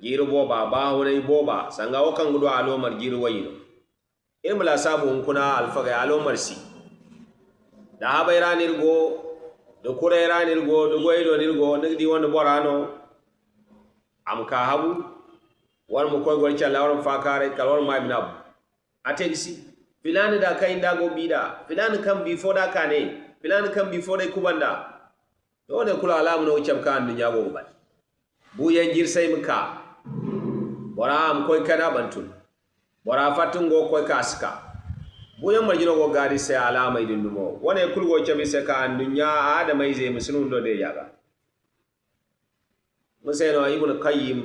jiri boba ba hunai boba sanga wakan gudu alomar jiri wayino irmala sabu kuna alfaga alomar si da habai ranir go da kurai ranir go da goyido nirgo nigdi wanda borano am ka habu war mu koy gol challa war fakare kalwar ma binabu ategisi filani da kai ndago bida filani kan before da kane filani kan before dai kubanda dole kula alamu no chapka andu nyago ba bu yanjir sai muka wara am koy kana bantun wara fatun go koy kaska bu yan marjino go gari sai alama idin dumo wone kulgo chabi sai ka andu nya adamai zai musulun do de yaga musayno ibn qayyim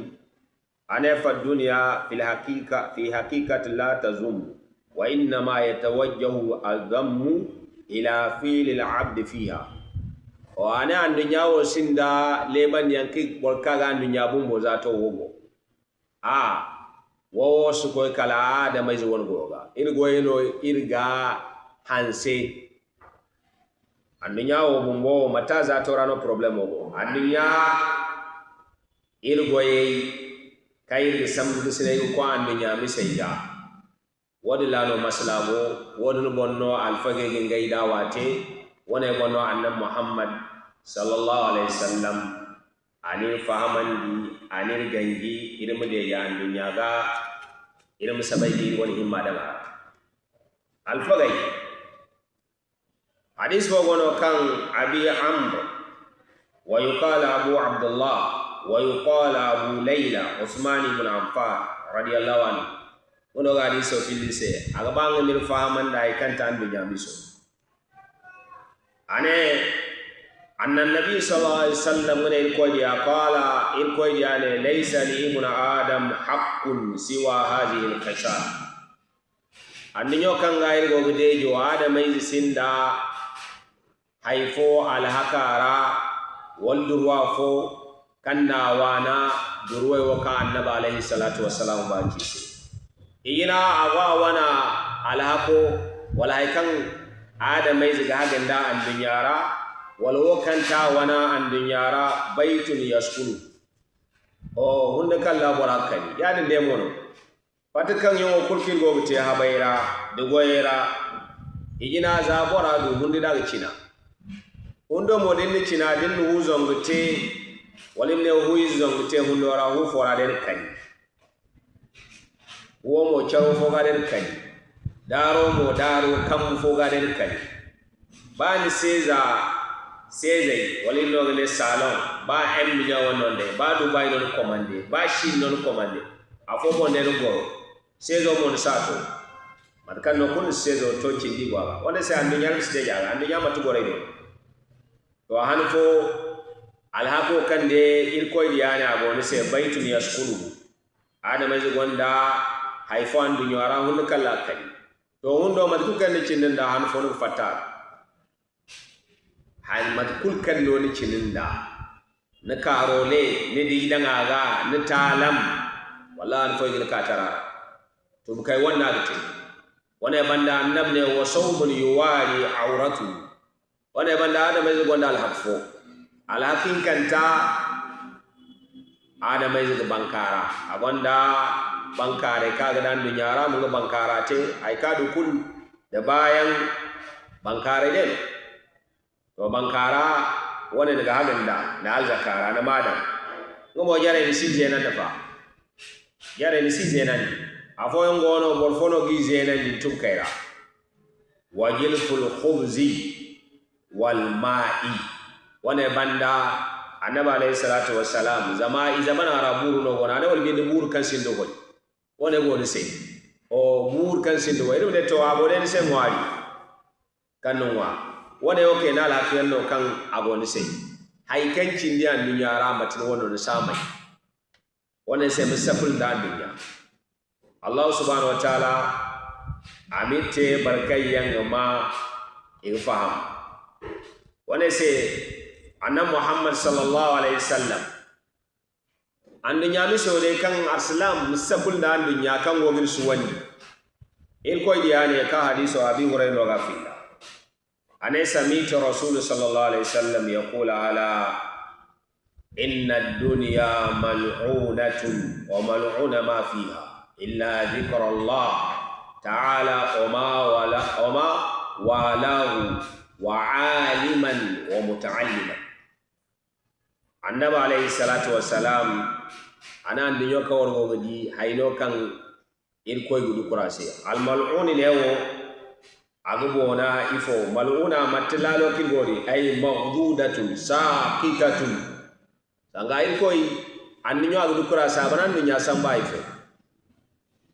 anafa dunya fi haqiqati la tazum wa inna ma yatawajjahu al-dhammu ila fil al-'abd fiha wa ana andunya wo sinda leban yanki bolkaga andunya bumbo zato wogo wo su koy kala da mai zuwan goga irgoyeno irga hanse andunya wo bumbo mata zato rano problem wogo andunya irgoye kayir sambu sine ko andunya misayda wadi lano maslamo wadi bonno alfage ngai dawate wona bonno annab muhammad sallallahu alaihi wasallam anir fahamandi anir gangi irmu de ya andunya ga irmu sabaidi woni himma daga alfage hadis wogono kan abi amr wa yuqala abu abdullah wa yuqala abu layla usman ibn affan radiyallahu anhu wono ga hadis o filise aga bang mir fahamanda ay kanta andunya miso ane anna nabi sallallahu alaihi wasallam ne ko dia qala in ko dia ne laysa li ibn adam haqqun siwa hadhihi al-qisam annyo kan ga irgo gede jo adam ay sinda haifo al-hakara wal durwa fo kanna wana durwai wa ka annabi alaihi salatu wassalam ba kisi ina awa wana al-hako wala haikan adam ay ziga ganda an-dunyara walawo kanta wana andun yara baitun yaskulu o hunde kala borakani yadin de mono patakan yo kulkin go te habaira de goyera igina za bora du hunde daga cina hundo modin ni cina din hu zongte walim ne hu zongte hundo ra hu fora den kani wo mo chawo fo ga den kani daro mo daro kam fo ga den kani bani sezai wali nogale salon ba million wononde ba dubai non commande ba shin non commande afo bonde no goro sezo mon sato markan no kun sezo to cindi gwa wonde se andu nyal sde jaga andu nyama to gore do to hanfo alhaqo kande il koy diana abone se baitun yaskulu adama ji gonda haifo andu nyara hun kala kadi to hundo matu kan cinda hanfo no fatar han matkul kan no ni cininda na karole ni di danga ga ni talam wallahi ko yil katara to kai wannan da tin wannan banda annab ne wa sawbun yuwari auratu wannan banda adam mai gonda alhafo alhakin kanta adam mai zuga bankara abanda bankare kaga dan dunyara mun ga bankara te ai ka dukul da bayan bankare ne to bankara wani daga hagan da alzakara na madan ngomo jare ni sije nan dafa jare ni sije nan afoyon gono bolfono gi zena ni tumkaira wajilful khubzi wal ma'i wani banda annabi alayhi salatu wassalam zamana raburu no gona ne wal bi bur kan sindo hoy woni goni sai o bur kan sindo way de to abode ni sai ngwari kanwa wanda yau ke na lafiyar no kan aboni sai haikancin da dunya ramatin wannan samai wannan sai musafir da dunya Allah subhanahu wataala amite barkayyan ma ifaham wannan sai annabi Muhammad sallallahu alaihi wasallam an dunya mi so dai kan aslam musafir da dunya kan gogin su wani il koy diya ne ka hadisu abi hurairah gafilla أنا سمعت رسول صلى الله عليه وسلم يقول على إن الدنيا ملعونة وملعون ما فيها إلا ذكر الله تعالى وما والاه وعالما ومتعلما. النبي عليه الصلاة والسلام أنا عندي يوكا ورغوغي هايلو كان إلكوي غدو كراسي الملعون لهو أغبونا إفو ملعونا متلالو كيغوري أي مغدودة ساقطة sanga إلكوي أني يو أغدو كراسي أبنان دنيا سنبا إفو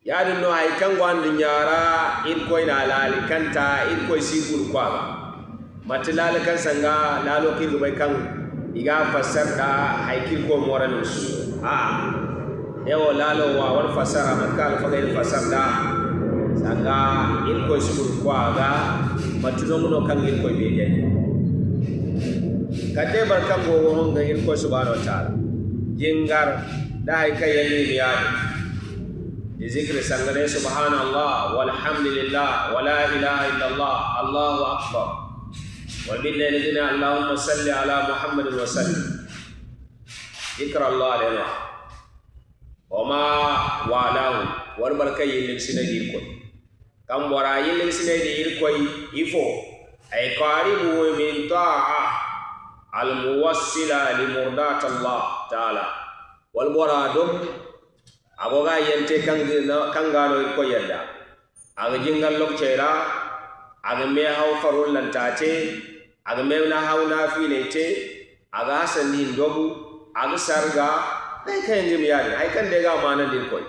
yadin no ay kan gwandi nyara إلكوي نالالي كانتا إلكوي سيكول كواغا متلال كان سنغا لالو كيغباي كان iga fasar da haikil ko moran su yau lalo wa wal fasara makal fagai fasar da sanga il ko su ko aga matuno no kan il ko beje kate barkan go won ga il ko subhanahu wa ta'ala jingar da ay kayani ya zikri sangare subhanallah walhamdulillah wala ilaha illallah allahu akbar وبالليل إذن اللهم صل على محمد وسلم ذكر الله لنا وما والاه والبركة يلين سنة يلكوي كم ورا يلين سنة يلكوي يفو أي قارب من طاعة الموصلة لمرضاة الله تعالى والبرا دم أبوغا ينتي كانغانو يلكوي يدا أغجنغال لوك تيرا أغميهاو فرول لنتاتي aga memna hawna filete aga hasanin dobu aga sarga dai kan jim yadi ay kan de ga manan din koy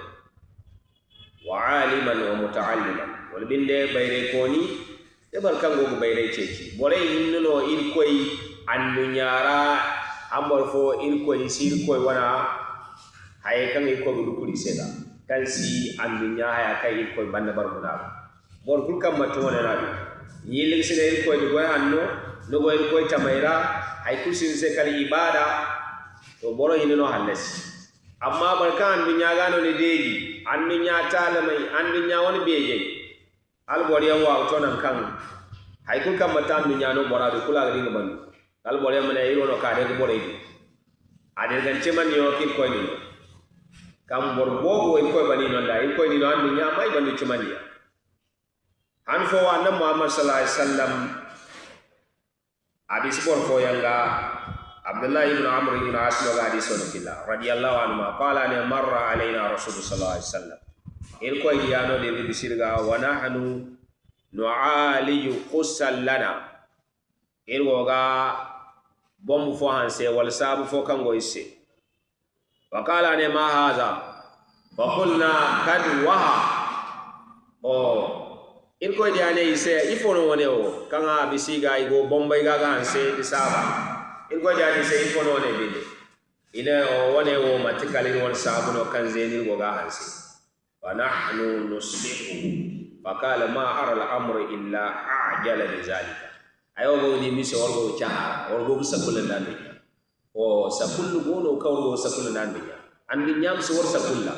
wa aliman wa mutaalliman wal binde bayre koni de barkan go bayre ceci bore hinno il koy annu nyara amor fo il koy sil koy wana hay kan il ko du kuli seda kan si annu nyaaya kay il koy banda barbuna bor kul kam matto wala nabi yilin sine il koy go hanno logo il koy tamaira hay kusin se kali ibada to boro hinno halasi amma barkan dunya gano ne deji annu nya tala mai annu nya woni beje al boriya wa to nan kan hay kul kam matan dunya no bora do kula gadi ban al boriya mane iro no ka de bore di ade gan ceman yo ki koy ni kam bor bobo il koy bani no da il koy ni no annu nya mai bandu ceman ya han fo wa nan muhammad sallallahu alaihi wasallam hadis bor fo yanga Abdullah ibn Amr ibn As lo hadis on fillah radhiyallahu anhu qala ne marra alaina rasulullah sallallahu alaihi wasallam il ko yano de bi sirga wa nahnu nu'aliju qusal lana il woga bom fo hanse wal sabu fo kango isse wa qala ne ma hadha fa qulna kad waha il ko di ane ise ifono wone o kanga bisiga igo bombay gaga hanse di saba il ko di ane ise ifono wone bide ine o wone o matikali won sabu no kanzeni go ga hanse wa nahnu nuslihu fa qala ma ara al amru illa ajala bi zalika ayo go ni miso orgo cha orgo sakul nandi o sakul go no kawgo sakul nandi andi nyam so wor sakulla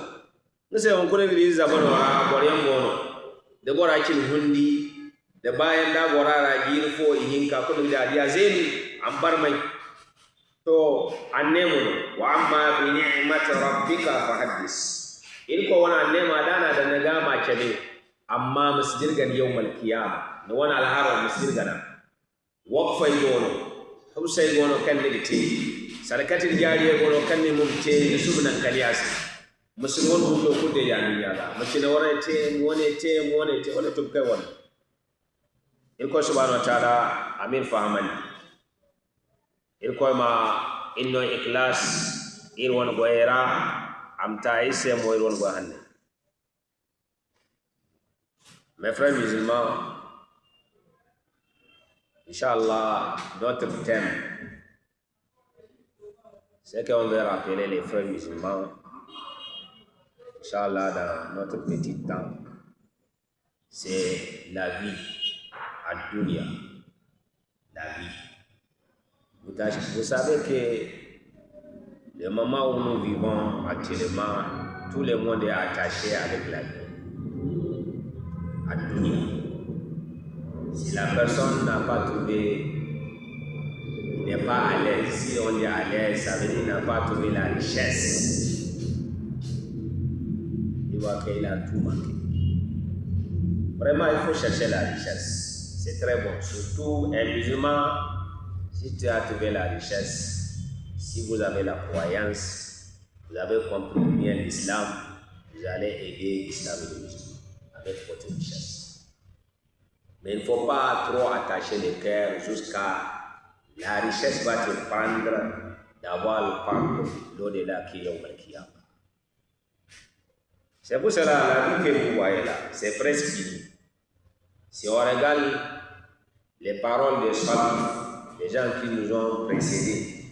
ngese on ko ne bi zabano wa boryam gono da bora kin hundi da bayan da bora rajin fo ihinka ko da dia zeni ambar mai to annemu wa amma bi ni'mati rabbika fahaddis il ko wana annema dana da nagama kebe amma masjirgan yawmal qiyamah no wana alharo masjirgana waqfai gono husay gono kan ligiti sarakatil jariye gono kan ni mumte subnan kaliyasi musulmon hundo kude ya ni yala macina wona te wona tubkay wona il ko subhanahu wa ta'ala amin fahamani il ko ma inno ikhlas il won goyera am ta ise mo il won go hanne mes frères musulmans inchallah notre thème c'est qu'on va rappeler les frères musulmans Inch'Allah, dans notre petit temps, c'est la vie à dunya. La vie. Vous savez que le moment où nous vivons actuellement, tout le monde est attaché avec la vie. À dunya. Si la personne n'a pas trouvé n'est pas à l'aise. Si on est à l'aise, ça veut dire qu'il n'a pas trouvé la richesse. Il voit qu'il a tout manqué. Vraiment, il faut chercher la richesse. C'est très bon. Surtout un musulman, si tu as trouvé la richesse, si vous avez la croyance, vous avez compris bien l'islam, vous allez aider l'islam et les musulmans avec votre richesse. Mais il ne faut pas trop attacher le cœur jusqu'à la richesse va te prendre d'avoir le pardon l'au-delà qui est au Malkiyama. C'est pour cela la vie que vous voyez là, c'est presque fini. Si on regarde les paroles des salafs, les gens qui nous ont précédés,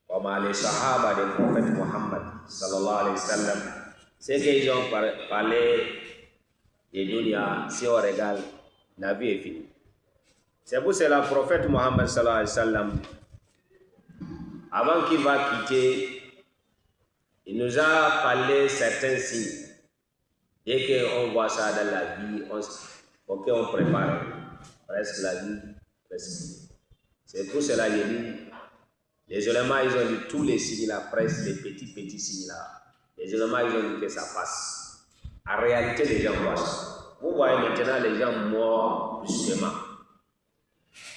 comme les sahaba du prophète Mohammed sallallahu alayhi wa sallam, c'est qu'ils ont parlé de dunya. Si on regarde, la vie est finie. C'est pour cela le prophète Mohammed sallallahu alayhi wa sallam, avant qu'il va quitter, il nous a parlé certains signes. Dès qu'on voit ça dans la vie, faut qu'on prépare presque la vie, presque. C'est pour cela que j'ai dit, les ulémas, ils ont dit tous les signes là, presque les petits signes là. Les ulémas, ils ont dit que ça passe. En réalité, les gens voient ça. Vous voyez maintenant les gens morts brusquement.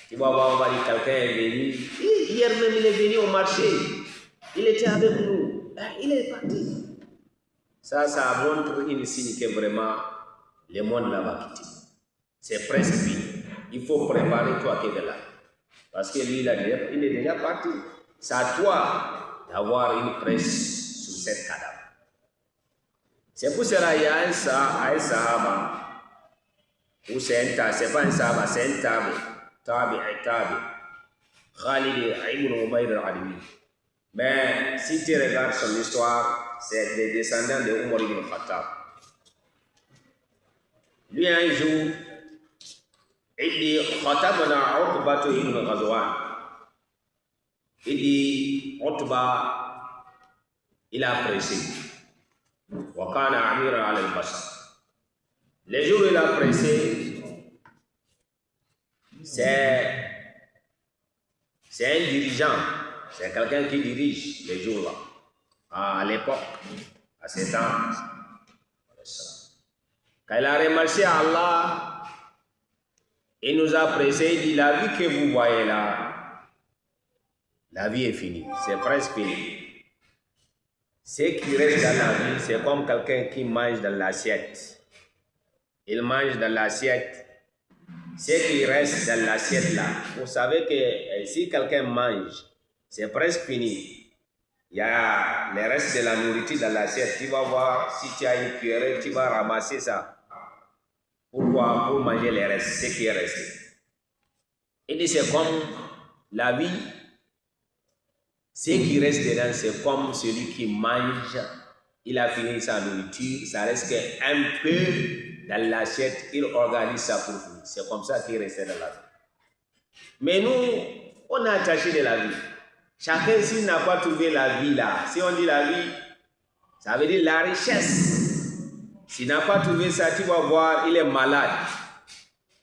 Tu vas voir, on va dire quelqu'un est venu. Hier même, il est venu au marché. Il était avec nous. Il est parti. Ça montre une signe que vraiment le monde va quitter. C'est presque fini. Il faut préparer toi qui es là. Parce que lui, il est déjà parti. C'est à toi d'avoir une presse sur cette cadavre. C'est pour cela qu'il y a un sahaba, ou c'est pas un sahaba, c'est un tabi. Khalid ibn Umayr al-Adwi. Mais si tu regardes son histoire, c'est des descendants de Umar ibn Khattab. Lui, un jour, il dit Khatabana Utba ibn Ghazwan. Il dit Utba, il a pressé. Wa kana amira ala al-Basra. Le jour où il a pressé, c'est un dirigeant. C'est quelqu'un qui dirige les jours-là. À l'époque, à ces temps. Quand il a remercié Allah, il nous a pressé, il dit, la vie que vous voyez là, la vie est finie, c'est presque fini. Ce qui reste dans la vie, c'est comme quelqu'un qui mange dans l'assiette. Il mange dans l'assiette. Ce qui reste dans l'assiette là, vous savez que si quelqu'un mange, c'est presque fini. Il y a le reste de la nourriture dans l'assiette. Tu vas voir, si tu as une cuillerée, tu vas ramasser ça. Pourquoi? Pour manger le reste, ce qui est resté. Il dit c'est comme la vie. Ce qui reste dedans, c'est comme celui qui mange. Il a fini sa nourriture, ça reste qu'un peu dans l'assiette, il organise ça pour finir. C'est comme ça qu'il reste dans la vie. Mais nous, on a attaché de la vie. Chacun, s'il n'a pas trouvé la vie là, si on dit la vie, ça veut dire la richesse. S'il n'a pas trouvé ça, tu vas voir, il est malade.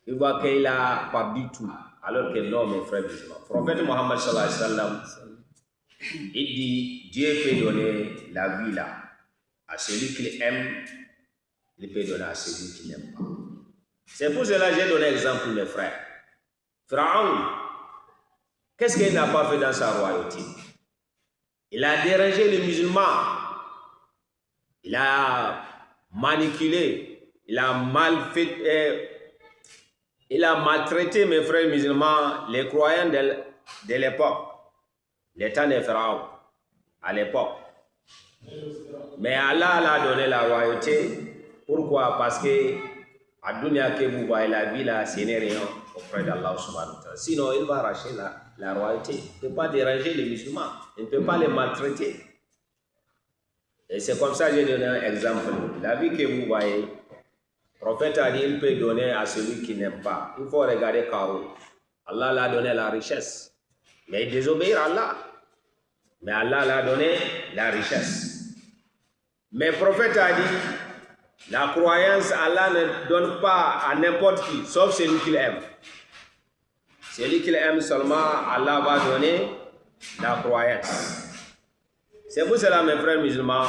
Il voit qu'il a perdu tout. Alors que non, mes frères musulmans. Le prophète Mohammed sallallahu alayhi wa sallam, il dit, Dieu peut donner la vie là à celui qu'il aime, il peut donner à celui qu'il n'aime pas. C'est pour cela que j'ai donné l'exemple, mes frères. Pharaon, qu'est-ce qu'il n'a pas fait dans sa royauté? Il a dérangé les musulmans. Il a manipulé. Il a mal fait. Il a maltraité, mes frères musulmans, les croyants de l'époque. Les temps de Pharaon, à l'époque. Mais Allah l'a donné la royauté. Pourquoi? Parce que à dunya que vous voyez la vie là, ce n'est rien auprès d'Allah subhanahu wa ta'ala. Sinon, il va arracher la royauté. Il ne peut pas déranger les musulmans. Il ne peut pas les maltraiter. Et c'est comme ça que j'ai donné un exemple. La vie que vous voyez, le prophète a dit, il peut donner à celui qui n'aime pas. Il faut regarder Karou. Allah l'a donné la richesse. Mais il désobéit à Allah. Mais Allah l'a donné la richesse. Mais le prophète a dit, la croyance, Allah ne donne pas à n'importe qui, sauf celui qu'il aime. Celui qui aime seulement, Allah va donner la croyance. C'est pour cela, mes frères musulmans,